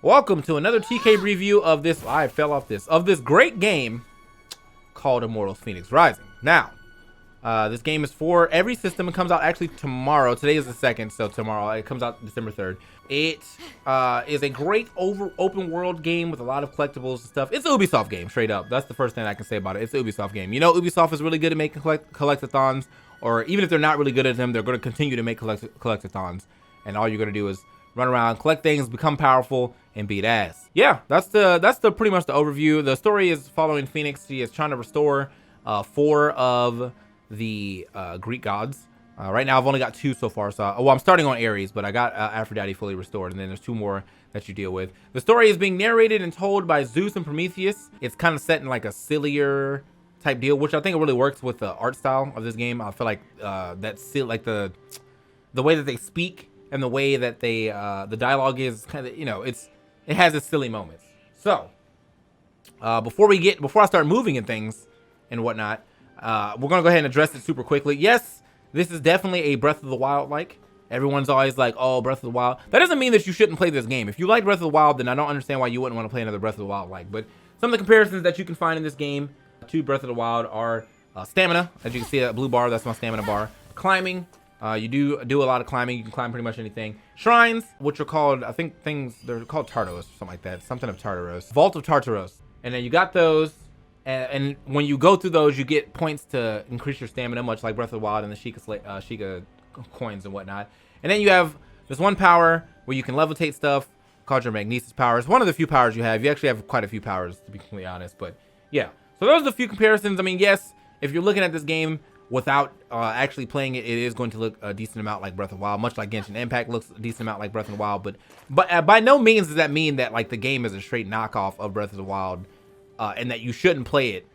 Welcome to another TK review of this. I fell off this of this great game called Immortals Fenyx Rising. Now, this game is for every system. It comes out actually tomorrow. Today is the 2nd, so tomorrow it comes out December 3rd. It is a great open world game with a lot of collectibles and stuff. It's an Ubisoft game, straight up. That's the first thing I can say about it. It's an Ubisoft game. You know, Ubisoft is really good at making collectathons, or even if they're not really good at them, they're going to continue to make collectathons. And all you're going to do is run around, collect things, become powerful, and beat ass. Yeah, that's the pretty much the overview. The story is following Fenyx. She is trying to restore 4 of the Greek gods. Right now, I've only got 2 so far. So, I'm starting on Ares, but I got Aphrodite fully restored, and then there's 2 more that you deal with. The story is being narrated and told by Zeus and Prometheus. It's kind of set in like a sillier type deal, which I think it really works with the art style of this game. I feel like that's like the way that they speak and the way that they the dialogue is kind of, you know, it has its silly moments. So before I start moving and things and whatnot, we're gonna go ahead and address it super quickly. Yes, this is definitely a Breath of the Wild like. Everyone's always like, oh, Breath of the Wild. That doesn't mean that you shouldn't play this game. If you like Breath of the Wild, then I don't understand why you wouldn't want to play another Breath of the Wild like. But some of the comparisons that you can find in this game to Breath of the Wild are stamina. As you can see, that blue bar, that's my stamina bar. Climbing. You do a lot of climbing. You can climb pretty much anything. Shrines, which are called, I think they're called Tartaros or something like that. Something of Tartaros. Vault of Tartaros. And then you got those. And when you go through those, you get points to increase your stamina, much like Breath of the Wild and the Sheikah coins and whatnot. And then you have this one power where you can levitate stuff, called your Magnesis power. It's one of the few powers you have. You actually have quite a few powers, to be completely honest. But yeah, so those are the few comparisons. I mean, yes, if you're looking at this game without actually playing it, it is going to look a decent amount like Breath of the Wild, much like Genshin Impact looks a decent amount like Breath of the Wild. But by no means does that mean that like the game is a straight knockoff of Breath of the Wild. And that you shouldn't play it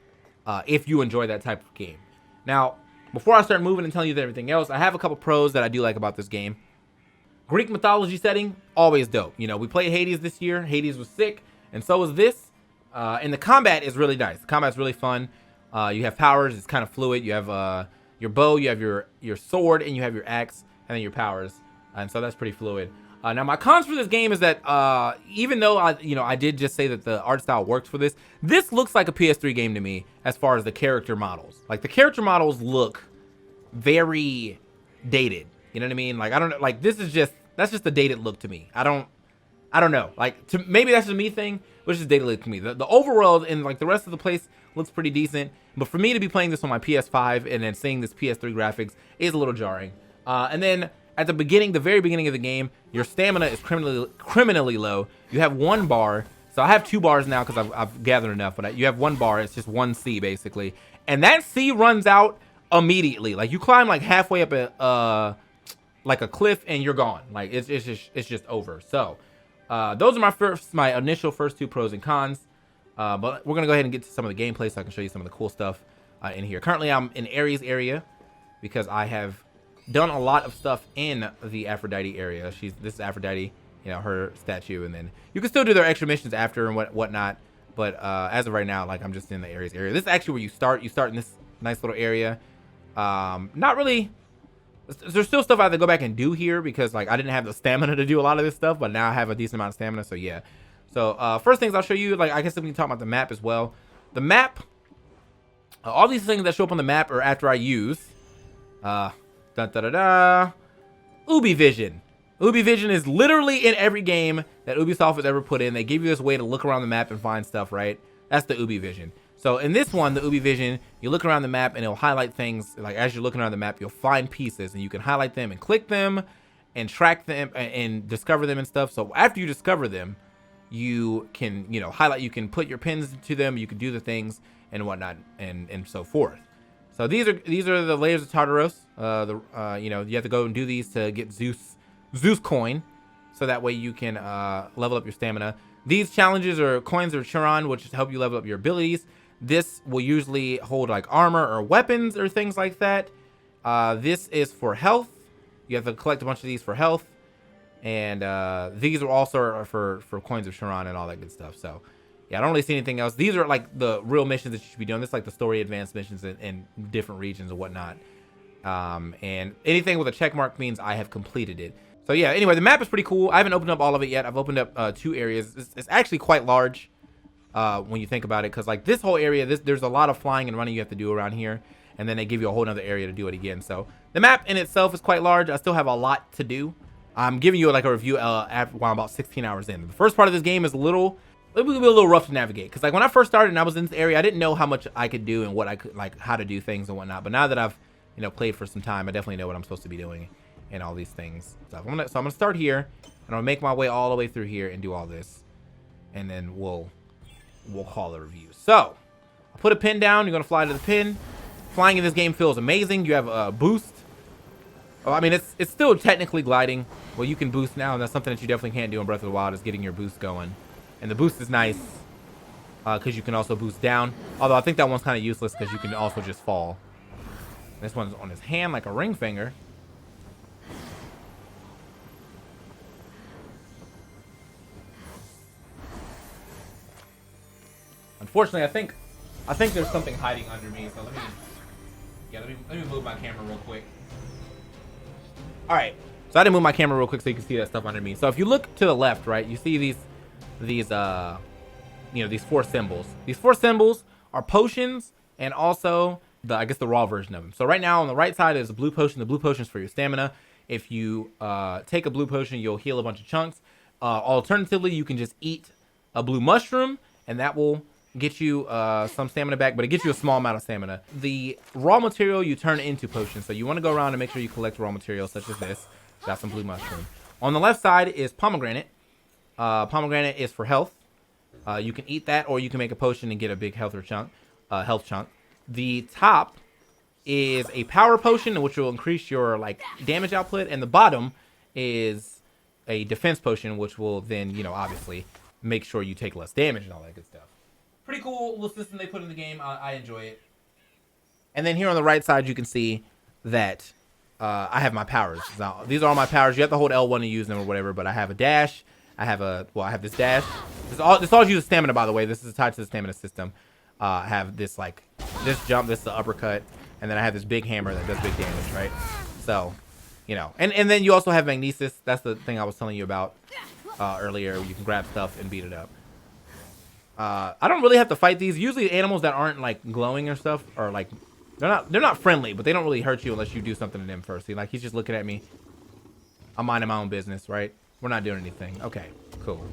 if you enjoy that type of game. Now, before I start moving and telling you everything else, I have a couple pros that I do like about this game. Greek mythology setting, always dope. You know, we played Hades this year. Hades was sick, and so was this. And the combat is really nice. The combat's really fun. You have powers. It's kind of fluid. You have your bow, you have your sword, and you have your axe, and then your powers. And so that's pretty fluid. Now, my cons for this game is that even though I did just say that the art style works for this, this looks like a PS3 game to me as far as the character models. Like the character models look very dated. You know what I mean? Like I don't know. Like that's just a dated look to me. I don't know. Like maybe that's a me thing, but it's just dated look to me. The overworld and like the rest of the place looks pretty decent, but for me to be playing this on my PS5 and then seeing this PS3 graphics is a little jarring. And then at the very beginning of the game, your stamina is criminally low. You have 1 bar. So I have 2 bars now because I've gathered enough. But you have 1 bar. It's just 1 C basically, and that C runs out immediately. Like you climb like halfway up a like a cliff and you're gone. Like it's just over. So those are my initial first 2 pros and cons. But we're gonna go ahead and get to some of the gameplay so I can show you some of the cool stuff in here. Currently, I'm in Ares area because I have done a lot of stuff in the Aphrodite area. This is Aphrodite, you know, her statue, and then you can still do their extra missions after and whatnot. But as of right now, like I'm just in the Ares area. This is actually where you start. You start in this nice little area. Not really. There's still stuff I have to go back and do here because like I didn't have the stamina to do a lot of this stuff, but now I have a decent amount of stamina. So yeah. So first things I'll show you, like I guess we can talk about the map as well. The map, all these things that show up on the map are after I use. Ubi Vision. Ubi Vision is literally in every game that Ubisoft has ever put in. They give you this way to look around the map and find stuff, right? That's the Ubi Vision. So in this one, the Ubi Vision, you look around the map and it'll highlight things. Like as you're looking around the map, you'll find pieces and you can highlight them and click them and track them and discover them and stuff. So after you discover them, you can, highlight, you can put your pins to them, you can do the things and whatnot and so forth. So these are the layers of Tartaros. You have to go and do these to get Zeus coin, so that way you can level up your stamina. These challenges are coins of Chiron, which help you level up your abilities. This will usually hold like armor or weapons or things like that. This is for health. You have to collect a bunch of these for health, and these are also for coins of Chiron and all that good stuff. So yeah, I don't really see anything else. These are like the real missions that you should be doing. This is like the story advanced missions in different regions and whatnot. And anything with a check mark means I have completed it. So So yeah, anyway, the map is pretty cool. I haven't opened up all of it yet. I've opened up 2 areas. It's actually quite large when you think about it, because like this whole area, there's a lot of flying and running you have to do around here, and then they give you a whole nother area to do it again. So the map in itself is quite large. I still have a lot to do. I'm giving you like a review while I'm about 16 hours in. The first part of this game is it will be a little rough to navigate, because like when I first started and I was in this area, I didn't know how much I could do and what I could, like how to do things and whatnot. But now that I've played for some time, I definitely know what I'm supposed to be doing and all these things. So I'm gonna start here, and I'm gonna make my way all the way through here and do all this, and then we'll call a review. So I'll put a pin down. You're gonna fly to the pin. Flying in this game feels amazing. You have a boost. Oh, I mean, it's still technically gliding. Well, you can boost now, and that's something that you definitely can't do in Breath of the Wild, is getting your boost going. And the boost is nice because you can also boost down. Although I think that one's kind of useless because you can also just fall. This one's on his hand like a ring finger. Unfortunately, I think there's something hiding under me. So let me move my camera real quick. All right. So I didn't move my camera real quick so you can see that stuff under me. So if you look to the left, right, you see these 4 symbols. These 4 symbols are potions, and also I guess the raw version of them. So right now on the right side is a blue potion. The blue potion is for your stamina. If you take a blue potion, you'll heal a bunch of chunks. Alternatively, you can just eat a blue mushroom, and that will get you some stamina back, but it gets you a small amount of stamina. The raw material you turn into potions. So you want to go around and make sure you collect raw materials such as this. Got some blue mushroom. On the left side is pomegranate. Pomegranate is for health. You can eat that, or you can make a potion and get a big health chunk. The top is a power potion, which will increase your like damage output, and the bottom is a defense potion, which will then obviously make sure you take less damage and all that good stuff. Pretty cool little system they put in the game. I enjoy it. And then here on the right side, you can see that I have my powers. Now, these are all my powers. You have to hold L1 to use them or whatever, but I have a dash. I have this dash. This all uses stamina, by the way. This is tied to the stamina system. I have this jump. This is the uppercut. And then I have this big hammer that does big damage, right? So, and then you also have magnesis. That's the thing I was telling you about earlier. You can grab stuff and beat it up. I don't really have to fight these. Usually animals that aren't like glowing or stuff are like, they're not friendly, but they don't really hurt you unless you do something to them first. See, like he's just looking at me. I'm minding my own business, right? We're not doing anything. Okay, cool.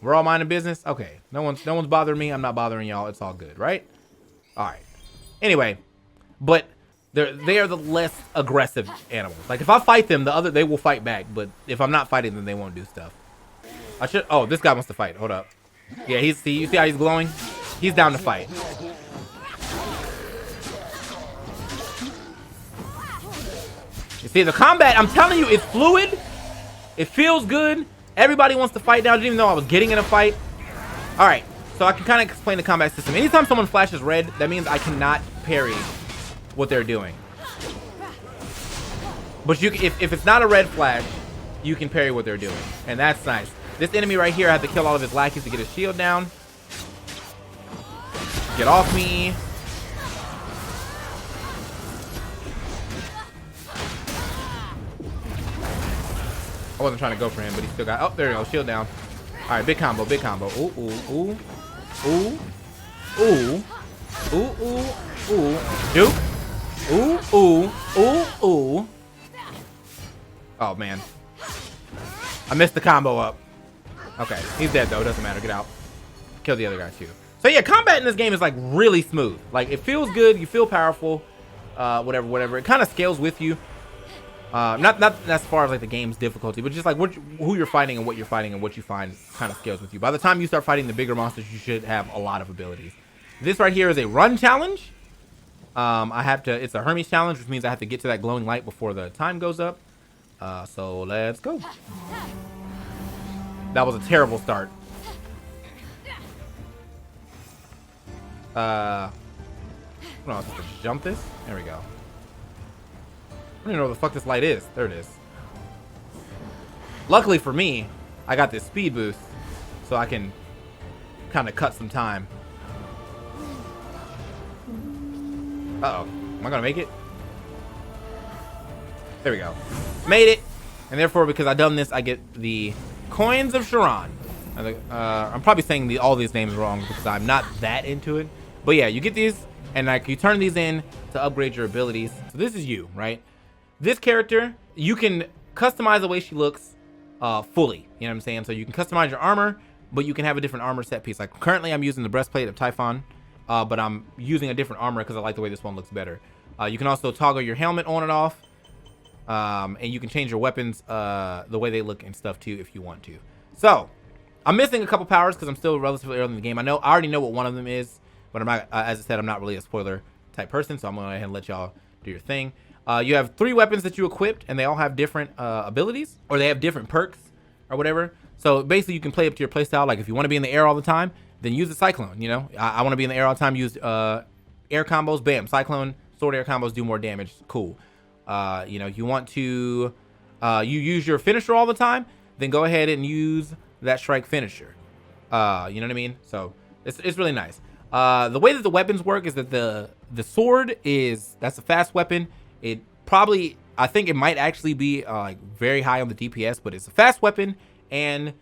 We're all minding business. Okay, no one's bothering me. I'm not bothering y'all. It's all good, right? All right. Anyway, but they are the less aggressive animals. Like if I fight them, they will fight back. But if I'm not fighting them, they won't do stuff. Oh, this guy wants to fight. Hold up. Yeah, you see how he's glowing? He's down to fight. You see the combat, I'm telling you, it's fluid. It feels good. Everybody wants to fight now. I didn't even know I was getting in a fight. All right, so I can kind of explain the combat system. Anytime someone flashes red, that means I cannot parry what they're doing. But if it's not a red flash, you can parry what they're doing, and that's nice. This enemy right here, I have to kill all of his lackeys to get his shield down. Get off me. I wasn't trying to go for him, but he still got... Oh, there you go. Shield down. All right, big combo, big combo. Ooh, ooh, ooh. Ooh. Ooh. Ooh, ooh, ooh. Duke. Ooh, ooh, ooh, ooh. Oh, man. I messed the combo up. Okay, he's dead, though. Doesn't matter. Get out. Kill the other guy, too. So, yeah, combat in this game is, like, really smooth. Like, it feels good. You feel powerful. Whatever. It kind of scales with you. Not as far as like the game's difficulty, but just like who you're fighting and what you're fighting and what you find kind of scales with you. By the time you start fighting the bigger monsters, you should have a lot of abilities. This right here is a run challenge. It's a Hermes challenge, which means I have to get to that glowing light before the time goes up. So let's go. That was a terrible start. I don't know if I just jump this. There we go. I don't even know what the fuck this light is. There it is. Luckily for me, I got this speed boost, so I can kind of cut some time. Uh-oh. Am I gonna make it? There we go. Made it. And therefore, because I've done this, I get the Coins of Sharon. I'm probably saying all these names wrong because I'm not that into it. But yeah, you get these, and like you turn these in to upgrade your abilities. So this is you, right? This character, you can customize the way she looks fully. You know what I'm saying? So you can customize your armor, but you can have a different armor set piece. Like currently, I'm using the breastplate of Typhon, but I'm using a different armor because I like the way this one looks better. You can also toggle your helmet on and off, and you can change your weapons the way they look and stuff too if you want to. So I'm missing a couple powers because I'm still relatively early in the game. I already know what one of them is, but I'm not, as I said, I'm not really a spoiler type person, so I'm going to go ahead and let y'all do your thing. You have 3 weapons that you equipped, and they all have different abilities, or they have different perks or whatever. So basically, you can play up to your playstyle. Like if you want to be in the air all the time, then use the Cyclone. You know, I want to be in the air all the time. Use air combos. Bam, Cyclone, sword air combos do more damage. Cool. You know, you want to you use your finisher all the time, then go ahead and use that strike finisher. You know what I mean? So it's really nice. The way that the weapons work is that the sword that's a fast weapon. It probably, I think it might actually be like very high on the DPS, but it's a fast weapon, and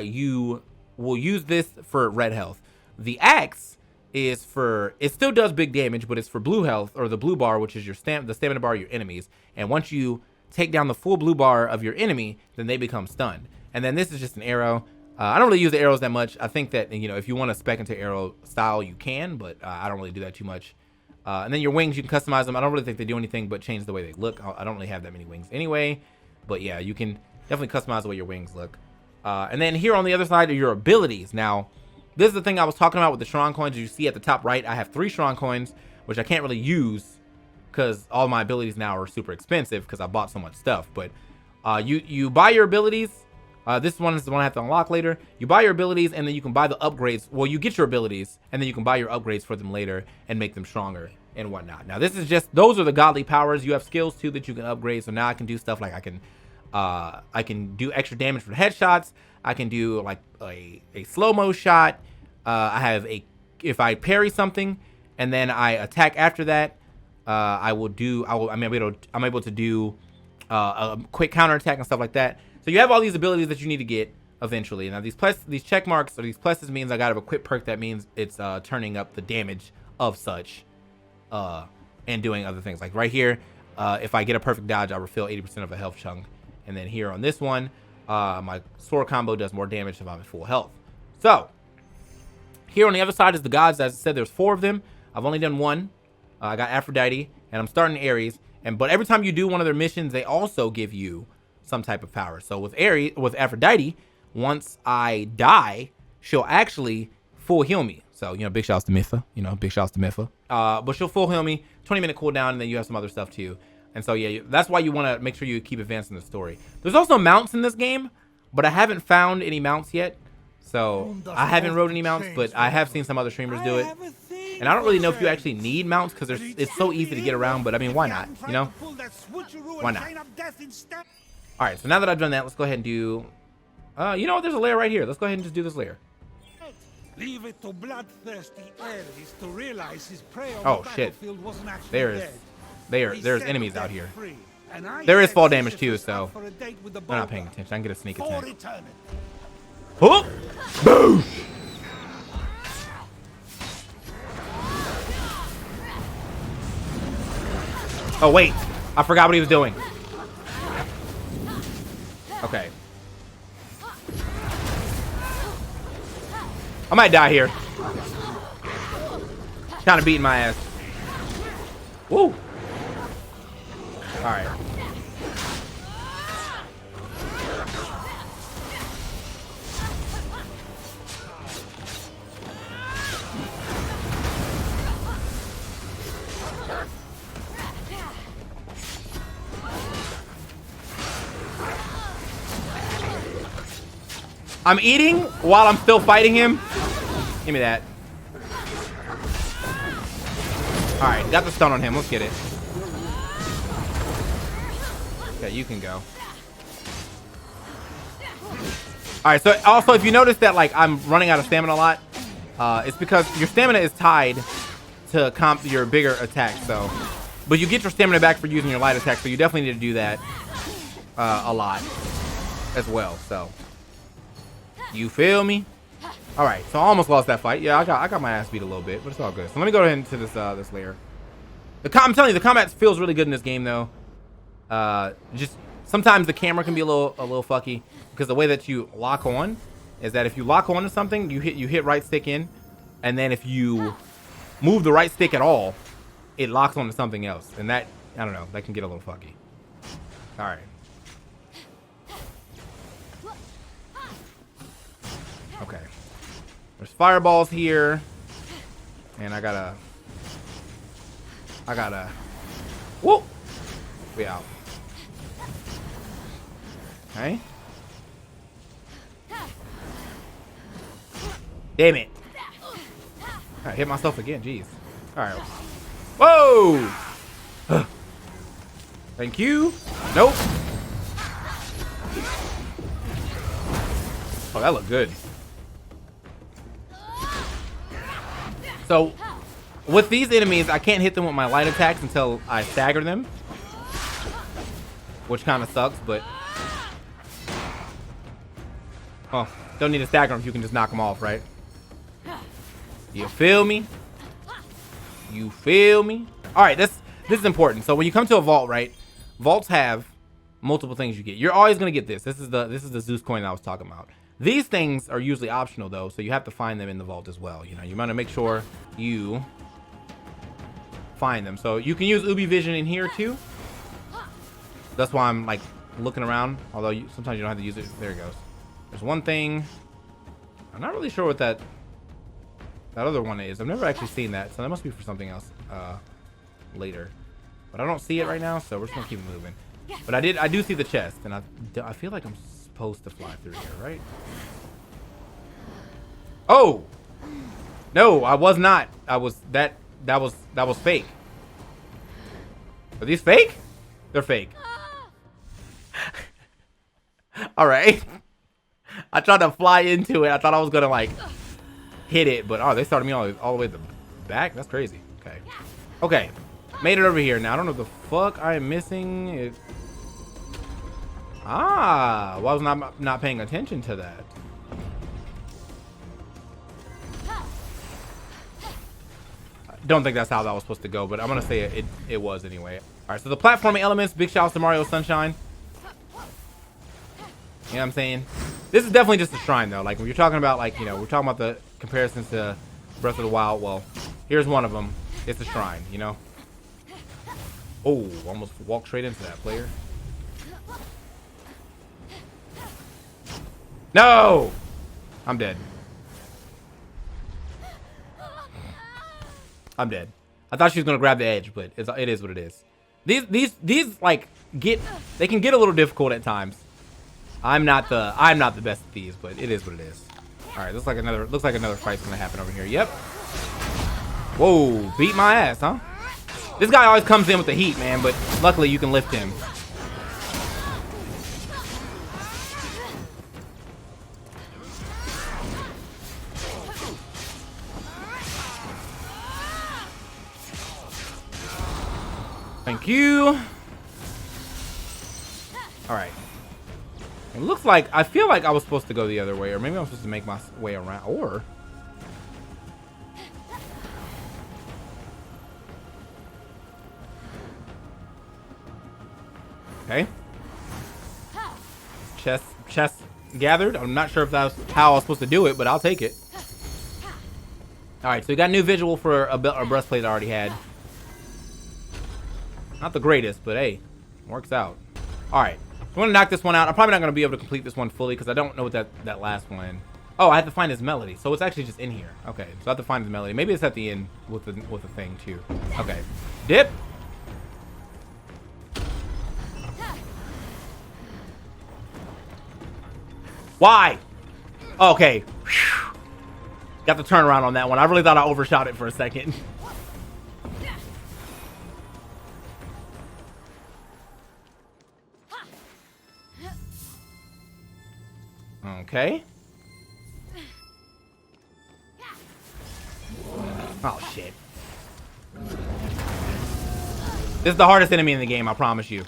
you will use this for red health. The axe is for, it still does big damage, but it's for blue health, or the blue bar, which is your the stamina bar of your enemies. And once you take down the full blue bar of your enemy, then they become stunned. And then this is just an arrow. I don't really use the arrows that much. I think that, you know, if you want to spec into arrow style, you can, but I don't really do that too much. And then your wings, you can customize them. I don't really think they do anything but change the way they look. I don't really have that many wings anyway. But yeah, you can definitely customize the way your wings look. And then here on the other side are your abilities. Now, this is the thing I was talking about with the Sharon coins. You see at the top right, I have 3 Sharon coins, which I can't really use because all my abilities now are super expensive because I bought so much stuff. But you buy your abilities. This one is the one I have to unlock later. You buy your abilities, and then you can buy the upgrades. Well, you get your abilities, and then you can buy your upgrades for them later and make them stronger and whatnot. Now, this is just, those are the godly powers. You have skills too that you can upgrade. So now I can do stuff like I can do extra damage for headshots. I can do like a slow-mo shot. I have if I parry something and then I attack after that, I'm able to do a quick counterattack and stuff like that. So you have all these abilities that you need to get eventually. Now these check marks or these pluses means I got to equip perk that means it's turning up the damage of such and doing other things. Like right here, if I get a perfect dodge, I refill 80% of a health chunk. And then here on this one, my sword combo does more damage if I'm at full health. So here on the other side is the gods. As I said, there's 4 of them. I've only done 1. I got Aphrodite, and I'm starting Ares. But every time you do one of their missions, they also give you some type of power. So with Aphrodite, once I die, she'll actually full heal me. So, you know, big shouts to Mipha. But she'll full heal me, 20-minute cooldown, and then you have some other stuff too. And so, yeah, that's why you want to make sure you keep advancing the story. There's also mounts in this game, but I haven't found any mounts yet. So I haven't rode any mounts, but I have seen some other streamers do it. And I don't really know if you actually need mounts because it's so easy to get around. But I mean, why not? You know? Why not? All right, so now that I've done that, let's go ahead and do... you know what? There's a layer right here. Let's go ahead and just do this layer. Leave it to bloodthirsty Ares to realize his prey on oh, the shit. battlefield wasn't actually There's enemies out here. There is fall damage too, so I'm not paying attention. I can get a sneak attack. Oh! Boosh! Oh, wait. I forgot what he was doing. Okay. I might die here. Kind of beating my ass. Woo! Alright. I'm eating while I'm still fighting him. Give me that. Alright, got the stun on him. Let's get it. Okay, you can go. Alright, so also if you notice that like I'm running out of stamina a lot, it's because your stamina is tied to comp your bigger attack, so. But you get your stamina back for using your light attack, so you definitely need to do that. a lot as well. So you feel me? All right, so I almost lost that fight. Yeah, I got my ass beat a little bit, but it's all good. So let me go ahead into this layer. I'm telling you, the combat feels really good in this game though. Just sometimes the camera can be a little fucky because the way that you lock on is that if you lock on to something, you hit right stick in, and then if you move the right stick at all, it locks onto something else, and that, I don't know, that can get a little fucky. All right. Okay. There's fireballs here, and I gotta. Whoa! We out. Okay. Damn it! I hit myself again. Jeez. All right. Whoa! Thank you. Nope. Oh, that looked good. So, with these enemies, I can't hit them with my light attacks until I stagger them, which kind of sucks, but oh, don't need to stagger them if you can just knock them off, right? You feel me? You feel me? All right, this is important. So when you come to a vault, right? Vaults have multiple things you get. You're always gonna get this. This is the Zeus coin I was talking about. These things are usually optional though, so you have to find them in the vault as well. You know, you want to make sure you find them. So you can use Ubi Vision in here too. That's why I'm like looking around. Although sometimes you don't have to use it. There it goes. There's one thing. I'm not really sure what that other one is. I've never actually seen that, so that must be for something else later. But I don't see it right now, so we're just gonna keep moving. But I do see the chest, and I feel like I'm supposed to fly through here, right? Oh no, I was not. That was fake. Are these fake? They're fake. All right. I tried to fly into it. I thought I was gonna like hit it, but oh, they started me all the way to the back. That's crazy. Okay. Okay. Made it over here. Now I don't know what the fuck I am missing. Why was I not paying attention to that? Don't think that's how that was supposed to go, but I'm gonna say it was anyway. All right, so the platforming elements. Big shouts to Mario Sunshine. You know what I'm saying? This is definitely just a shrine though. Like when you're talking about, like, you know, we're talking about the comparisons to Breath of the Wild. Well, here's one of them. It's a shrine, you know. Oh, almost walked straight into that, player. No! I'm dead. I'm dead. I thought she was gonna grab the edge, but it is what it is. These like they can get a little difficult at times. I'm not the best at these, but it is what it is. All right, looks like another fight's gonna happen over here. Yep. Whoa, beat my ass, huh? This guy always comes in with the heat, man, but luckily you can lift him. Thank you. All right. It looks like, I feel like I was supposed to go the other way, or maybe I'm supposed to make my way around, or... Okay. Chest gathered. I'm not sure if that's how I was supposed to do it, but I'll take it. All right, so we got a new visual for a breastplate I already had. Not the greatest, but hey, works out. All right, so I'm gonna knock this one out. I'm probably not gonna be able to complete this one fully because I don't know what that last one. Oh, I have to find his melody, so it's actually just in here. Okay, so I have to find his melody. Maybe it's at the end with the thing too. Okay, dip. Why? Okay. Whew. Got the turnaround on that one. I really thought I overshot it for a second. Okay. Oh, shit. This is the hardest enemy in the game, I promise you.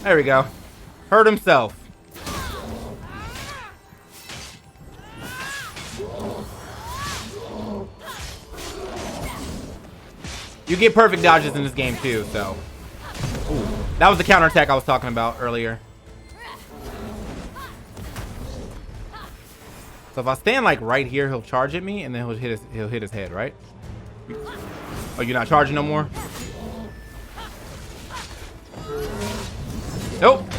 There we go. Hurt himself. You get perfect dodges in this game too, so. Ooh, that was the counterattack I was talking about earlier. So if I stand like right here, he'll charge at me, and then he'll hit his head, right? Oh, you're not charging no more? Nope.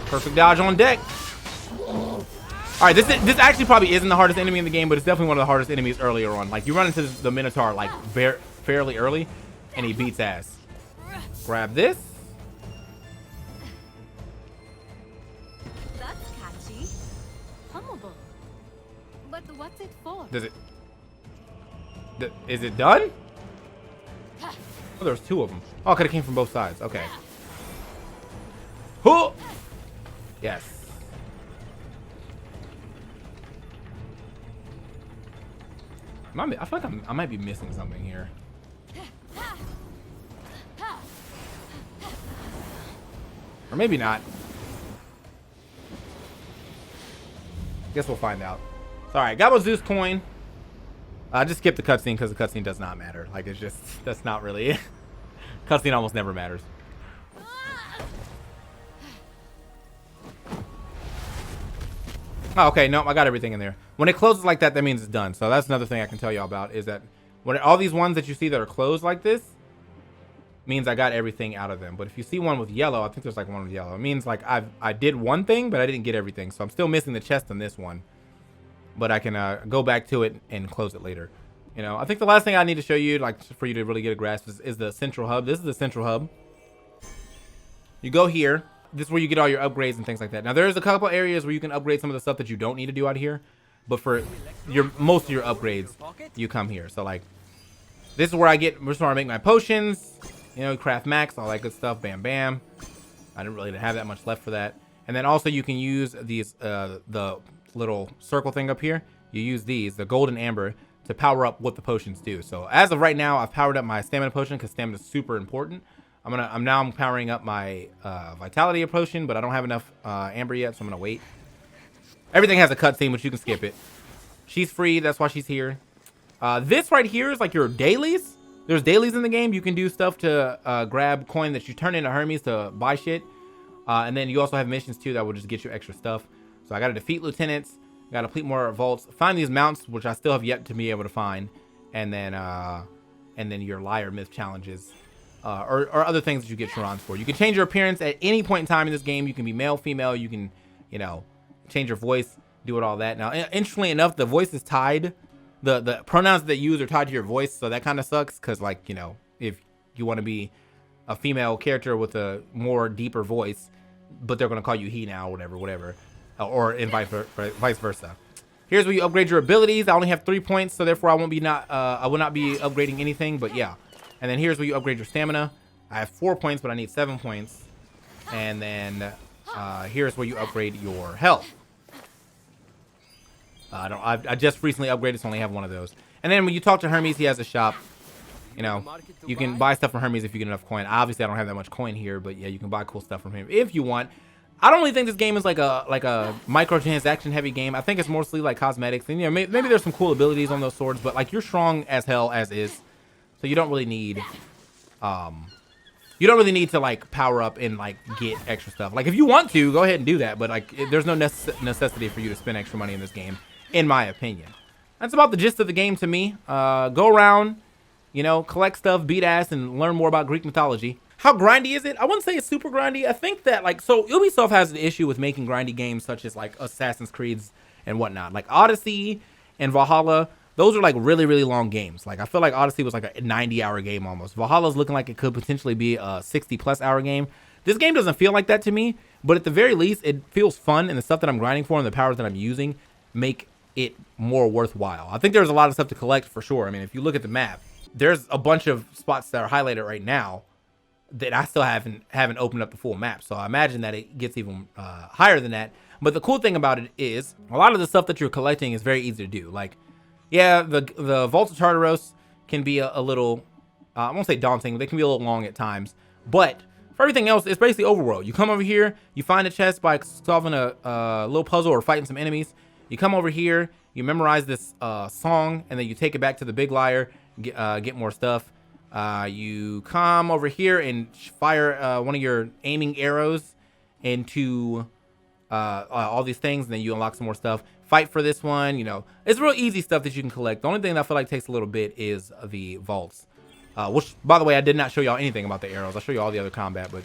Perfect dodge on deck. All right, this actually probably isn't the hardest enemy in the game, but it's definitely one of the hardest enemies earlier on. Like, you run into the Minotaur like fairly early, and he beats ass. Grab this. That's catchy. Hummable. But what's it for? Does it? Is it done? Oh, there's two of them. Oh, it could have came from both sides. Okay. Huh. Yes. I feel like I might be missing something here. Or maybe not. Guess we'll find out. Alright, got my Zeus coin. Just skip the cutscene because the cutscene does not matter. Like, it's just, that's not really it. Cutscene almost never matters. Oh, okay, no, I got everything in there. When it closes like that, that means it's done. So that's another thing I can tell y'all about, is that when all these ones that you see that are closed like this, means I got everything out of them. But if you see one with yellow, I think there's like one with yellow. It means like I did one thing, but I didn't get everything. So I'm still missing the chest on this one. But I can go back to it and close it later. You know, I think the last thing I need to show you, like for you to really get a grasp, is the central hub. This is the central hub. You go here. This is where you get all your upgrades and things like that. Now, there's a couple areas where you can upgrade some of the stuff that you don't need to do out here. But for most of your upgrades, you come here. So, like, this is where I make my potions. You know, craft max, all that good stuff. Bam, bam. I didn't really have that much left for that. And then also you can use these, the little circle thing up here. You use these, the gold and amber, to power up what the potions do. So as of right now, I've powered up my stamina potion because stamina is super important. I'm powering up my vitality potion, but I don't have enough amber yet, so I'm gonna wait. Everything has a cutscene, which you can skip it. She's free, that's why she's here. This right here is like your dailies. There's dailies in the game. You can do stuff to grab coin that you turn into Hermes to buy shit. And then you also have missions too that will just get you extra stuff. So I gotta defeat lieutenants, gotta complete more vaults, find these mounts, which I still have yet to be able to find, and then your liar myth challenges. Or other things that you get Chirons for. You can change your appearance at any point in time in this game. You can be male, female. You can, you know, change your voice, do it all that. Now, interestingly enough, the voice is tied. The pronouns that they use are tied to your voice, so that kind of sucks. Because, like, you know, if you want to be a female character with a more deeper voice, but they're gonna call you he now, whatever, or vice versa. Here's where you upgrade your abilities. I only have 3 points, so therefore I will not be upgrading anything. But yeah. And then here's where you upgrade your stamina. I have 4 points, but I need 7 points. And then here's where you upgrade your health. I just recently upgraded, so I only have one of those. And then when you talk to Hermes, he has a shop. You know, you can buy stuff from Hermes if you get enough coin. Obviously, I don't have that much coin here, but yeah, you can buy cool stuff from him if you want. I don't really think this game is like a microtransaction heavy game. I think it's mostly like cosmetics. And you know, maybe there's some cool abilities on those swords, but like you're strong as hell as is. So you don't really need, to like power up and like get extra stuff. Like if you want to, go ahead and do that. But like, there's no necessity for you to spend extra money in this game, in my opinion. That's about the gist of the game to me. Go around, you know, collect stuff, beat ass, and learn more about Greek mythology. How grindy is it? I wouldn't say it's super grindy. I think that like, so Ubisoft has an issue with making grindy games such as like Assassin's Creeds and whatnot. Like Odyssey and Valhalla. Those are like really, really long games. Like I feel like Odyssey was like a 90-hour game almost. Valhalla's looking like it could potentially be a 60+ hour game. This game doesn't feel like that to me, but at the very least, it feels fun, and the stuff that I'm grinding for and the powers that I'm using make it more worthwhile. I think there's a lot of stuff to collect for sure. I mean, if you look at the map, there's a bunch of spots that are highlighted right now that I still haven't opened up the full map. So I imagine that it gets even higher than that. But the cool thing about it is a lot of the stuff that you're collecting is very easy to do. Like, yeah, the Vaults of Tartaros can be a little, I won't say daunting, but they can be a little long at times. But For everything else, it's basically overworld. You come over here, you find a chest by solving a little puzzle or fighting some enemies. You come over here, you memorize this song, and then you take it back to the big liar, get more stuff. You come over here and fire one of your aiming arrows into all these things, and then you unlock some more stuff. Fight for this one, you know. It's real easy stuff that you can collect. The only thing that I feel like takes a little bit is the vaults. Which, by the way, I did not show y'all anything about the arrows. I'll show you all the other combat, but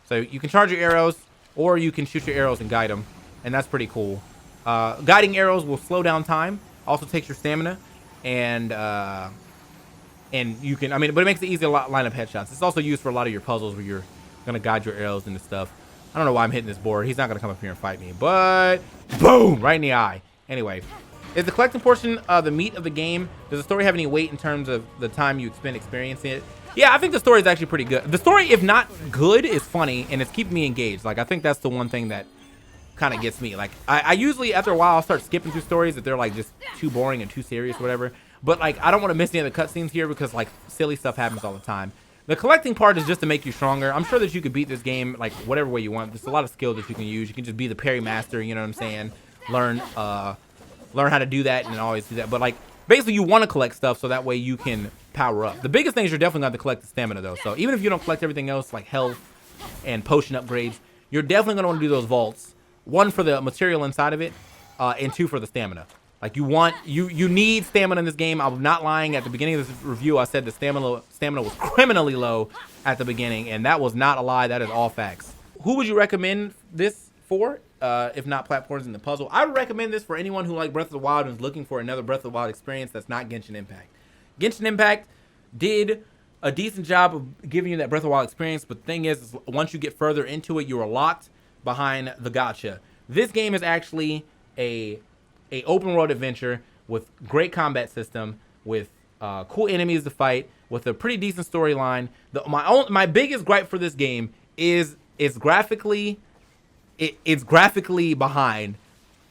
so you can charge your arrows, or you can shoot your arrows and guide them, and that's pretty cool. Guiding arrows will slow down time, also takes your stamina, and you can, I mean, but it makes it easy to line up headshots. It's also used for a lot of your puzzles where you're gonna guide your arrows into stuff. I don't know why I'm hitting this board. He's not gonna come up here and fight me, but boom, right in the eye. Anyway. Is the collecting portion the meat of the game? Does the story have any weight in terms of the time you spend experiencing it? Yeah, I think the story is actually pretty good. The story, if not good, is funny, and it's keeping me engaged. Like, I think that's the one thing that kind of gets me. Like, I usually, after a while, I'll start skipping through stories if they're, like, just too boring and too serious or whatever. But, like, I don't want to miss any of the cutscenes here because, like, silly stuff happens all the time. The collecting part is just to make you stronger. I'm sure that you could beat this game, like, whatever way you want. There's a lot of skills that you can use. You can just be the parry master, you know what I'm saying? Learn how to do that and always do that. But like basically you want to collect stuff so that way you can power up. The biggest thing is you're definitely going to collect the stamina though. So even if you don't collect everything else like health and potion upgrades, you're definitely going to want to do those vaults. One for the material inside of it, and two for the stamina. Like you need stamina in this game. I'm not lying. At the beginning of this review, I said the stamina was criminally low at the beginning, and that was not a lie. That is all facts. Who would you recommend this for? If not platforms in the puzzle, I would recommend this for anyone who like Breath of the Wild and is looking for another Breath of the Wild experience that's not Genshin Impact. Genshin Impact did a decent job of giving you that Breath of the Wild experience, but the thing is once you get further into it, you are locked behind the gacha. This game is actually a open world adventure with great combat system, with cool enemies to fight, with a pretty decent storyline. My biggest gripe for this game is it's graphically behind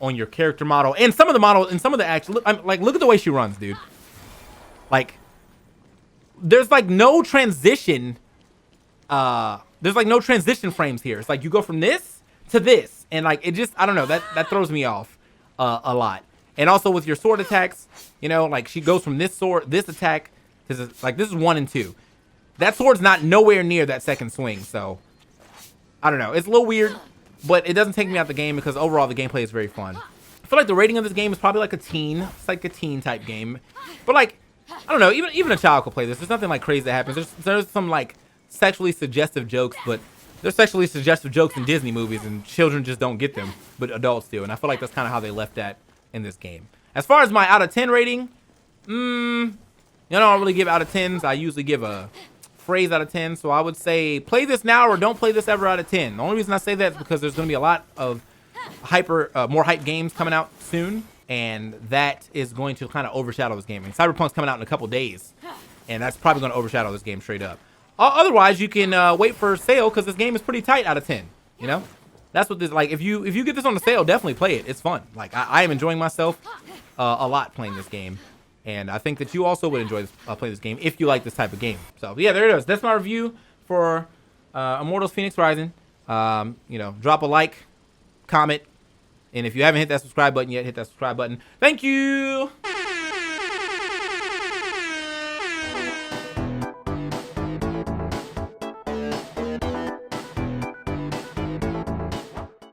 on your character model and some of the models and some of the action. Look at the way she runs, dude. Like, there's like no transition. There's like no transition frames here. It's like you go from this to this, and like it just, I don't know, that throws me off a lot. And also with your sword attacks, you know, like she goes from this attack to like this is 1 and 2. That sword's not nowhere near that second swing, so I don't know. It's a little weird. But it doesn't take me out the game because overall the gameplay is very fun. I feel like the rating of this game is probably like a teen. It's like a teen type game. But like, I don't know, even a child could play this. There's nothing like crazy that happens. There's some like sexually suggestive jokes, but there's sexually suggestive jokes in Disney movies and children just don't get them, but adults do. And I feel like that's kind of how they left that in this game. As far as my out of 10 rating, you know, I don't really give out of 10s. I usually give a phrase out of 10, so I would say play this now or don't play this ever out of 10. The only reason I say that is because there's going to be a lot of more hype games coming out soon, and that is going to kind of overshadow this game. And Cyberpunk's coming out in a couple days, and that's probably going to overshadow this game straight up. Otherwise, you can wait for a sale because this game is pretty tight out of 10. You know, that's what this like. If you get this on the sale, definitely play it. It's fun. Like I am enjoying myself a lot playing this game. And I think that you also would enjoy playing this game if you like this type of game. So yeah, there it is. That's my review for Immortals Fenyx Rising. You know, drop a like, comment, and if you haven't hit that subscribe button yet, hit that subscribe button. Thank you.